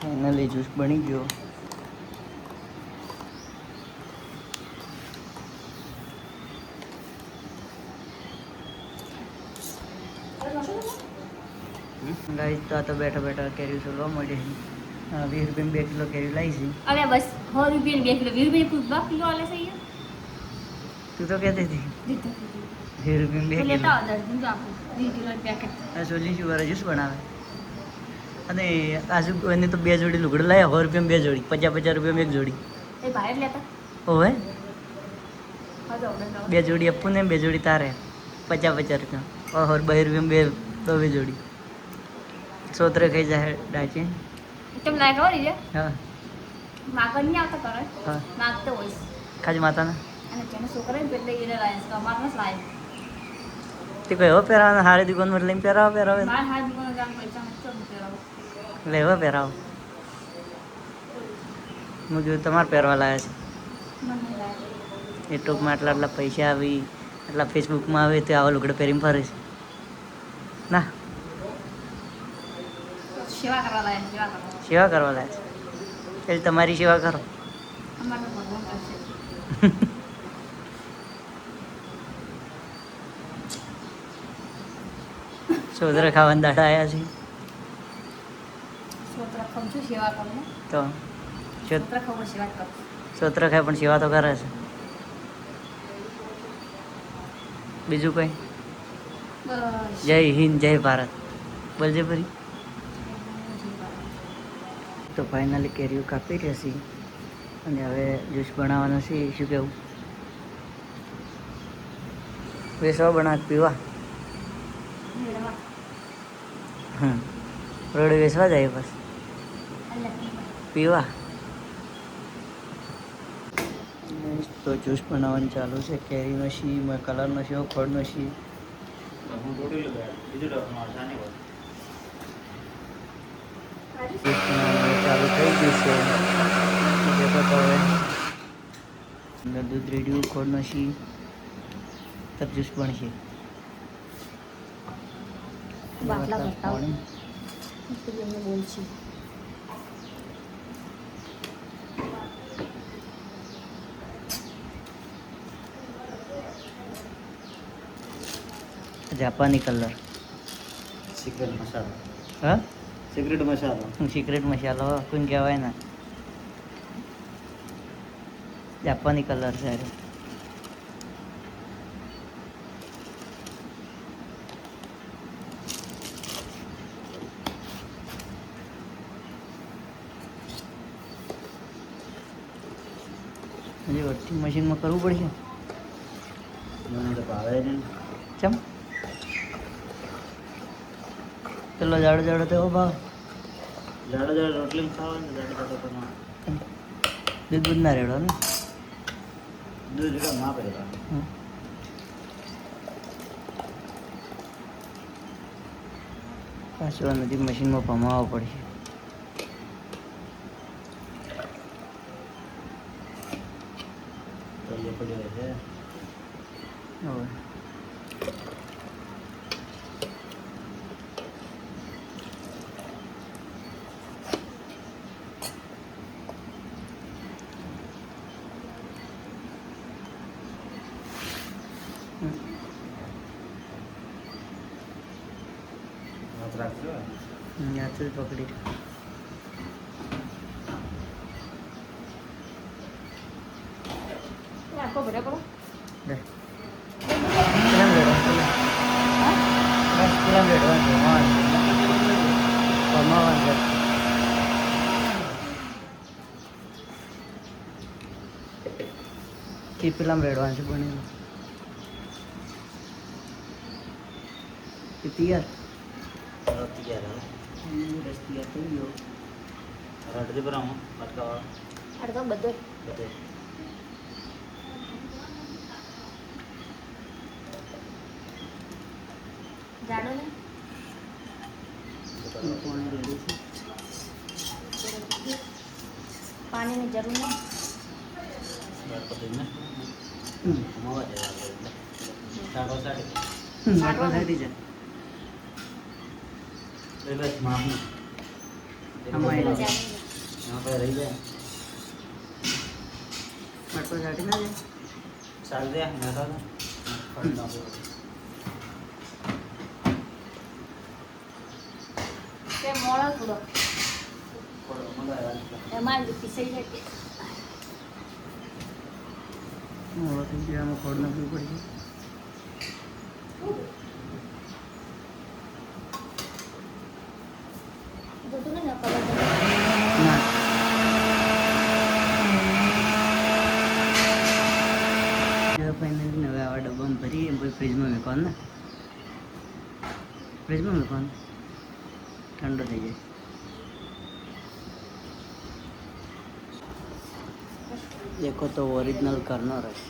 Finally juice બની ગયો. Guys તો બેઠા બેઠા કેરી સોલવા મળે છે. 20 રૂપિયા 2 કિલો કેરી લાવી છે. અરે બસ 100 રૂપિયા 2 કિલો 20 રૂપિયા પૂછ કિલો આલે છે યાર. તું તો કહેતી હતી 20 રૂપિયા 2 કિલો લેતા આવ 10 दिन આપો 20 કિલો પેકેટ. આ સોલી શું કરે જ્યુસ બનાવે અને આજુ એને તો 2 જોડી લુગડો લાવ્યા 100 રૂપિયા 2 જોડી 50 રૂપિયા 1 જોડી. એ બહાર લેતા ઓવે હા તો 2 જોડી આપું ને 2 જોડી તારે 50 રૂપિયા 2 રૂપિયા 2 જોડી સોતરે ખાઈ જાય ડાચે तुम लायक हो रही है હા मागण नहीं आता करे હા मागते होइस ખાજ માતાના અને જેને છોકરા ને પેલે એને લાયસ કમાર ન લાય તે કયો પહેરાવાના હારી દુકાનમાં લઈને પહેરાવે માર હાથ દીવાનો જામ પૈસા મત પેરાવો લેવા પહેરાવો હું જો તમારે પહેરવા લાયા છે મને લાય એ ટોકમાં આટલા પૈસા આવી આટલા ફેસબુકમાં આવે તે આવા લુગડે પહેરીને ફરે છે ના સેવા કરવા લાય સેવા કરવા લાયા છે એટલે તમારી સેવા કરો અમાર તો ભગવાન કરશે સોદરા ખાવાના દાડા આવ્યા છે છોકરા ખમ છું સેવા કરું તો છોકરા ખબર સેવા કર સોત્ર ખાય પણ સેવા તો કરે છે બીજું કંઈ બસ જય હિન્દ જય ભારત બોલજે ફરી તો ફાઇનલી કેરીઓ કાપી રહેશે અને હવે જ્યુસ બનાવવાનો છે શું કેવું વેસવા બનાવ પીવા રોડે વેસવા જાય બસ પીવા તો જ્યુસ બનાવવાનું ચાલુ છે કેરીનો શી કલરનો છે ફળનો શી ચાલુ થઈ ગયું છે તો હવે અંદર દૂધ રેડ્યું ખોળનો શી તબ જ્યુસ બનશે બાટલા બતાવો પાણી મને બોલছি જાપાની કલર સિક્રેટ મસાલો હા સિક્રેટ મસાલો સિક્રેટ મસાલો કોણ કહેવાય ને જાપાની કલર છે હજી વોશિંગ મશીનમાં કરવું પડશે મને તો ભાવે ને ચમ પેલો જાડો જાડો તેવો ભાવ જાડો જાડો રોટલી ખાવાની જાડો જાડો કરવાનો દૂધ દૂધ ના રેડો ને દૂધ જેટલા ના પડે પાછું નદી મશીનમાં ભમાવવો પડશે તો એ પડ્યો છે હવે હાથ રાખજો હાથ જ પકડી આખો ભરે પડો લે કેટલામ રેડવાનું બસ કેટલામ રેડવાનું ભમાવાનું છે પેલામ રેડવાનું છે બનેલું તૈયાર તૈયાર રસ તૈયાર થઈ ગયો રડજે બરાબર અટકાવા અડધો બધો બધે જાડો ને પાણી રેડી છે પાણીની જરૂર નહીં બરાબર પતી ને માવા જાય સાડો સાડી માટવા થઈ જાય બસ માપનું આમાં જાડો આપણે રહી જાય મટકો ચાટી ના દે ચાલ દે નાખા દે ફળ નાખો તે મોળો થોડો ફળ મંગાવ્યા એમાં જ પીસાઈ જાય કે મોડો થઈ ગયો આમાં ખોડ નાખવી પડશે જોતું ને કલર ના ફાઇનલી હવે આવા ડબ્બામાં ભરી પછી ફ્રીજમાં મૂકવાનું ને ફ્રીજમાં મૂકવાનું ઠંડો થઈ જાય देखो तो ओरिजिनल करना रस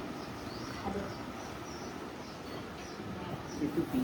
ये तो पी